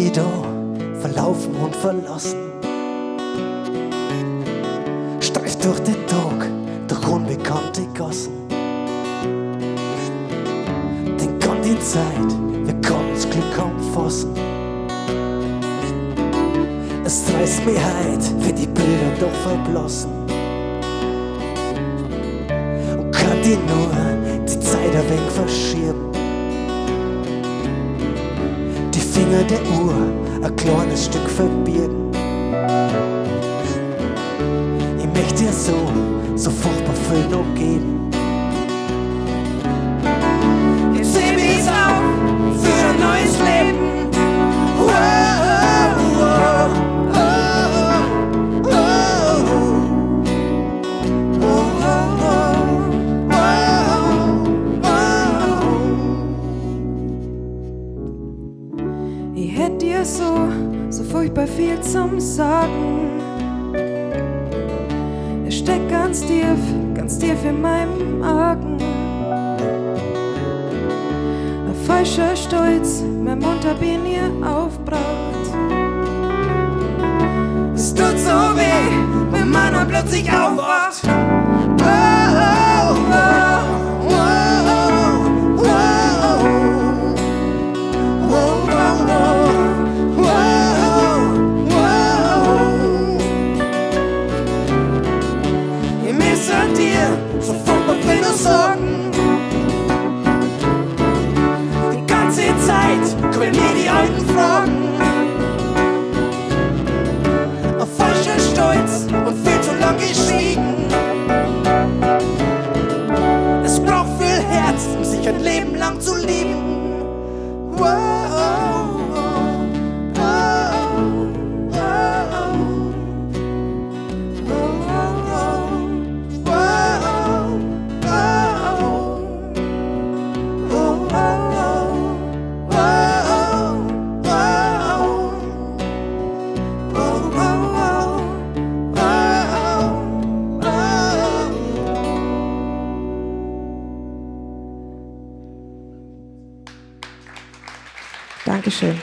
Steh da, verlaufen und verlassen. Streif durch den Tag, durch unbekannte Gassen. Denk an die Zeit, wir kannen's Glück kaum fassen. Es reißt mich heut, wenn die Bilder doch verblassen. Und kann die nur die Zeit ein wenig verschieben. Die Finger der Uhr ein kleines Stück verbiegen. Ich möchte dir so furchtbar viel noch geben. Jetzt heb ich's auf für ein neues Leben. Ich hätt dir so furchtbar viel zum Sagen. Es steckt ganz tief in meinem Magen. Ein falscher Stolz, mein Mund hab ihn ihr aufgebracht. Es tut so weh, wenn man dann plötzlich aufwacht. So furchtbar viele Sorgen. Die ganze Zeit quälen mir die alten Fragen. Ein falscher Stolz und viel zu lang geschwiegen. Es braucht viel Herz, um sich ein Leben lang zu lieben. Dankeschön.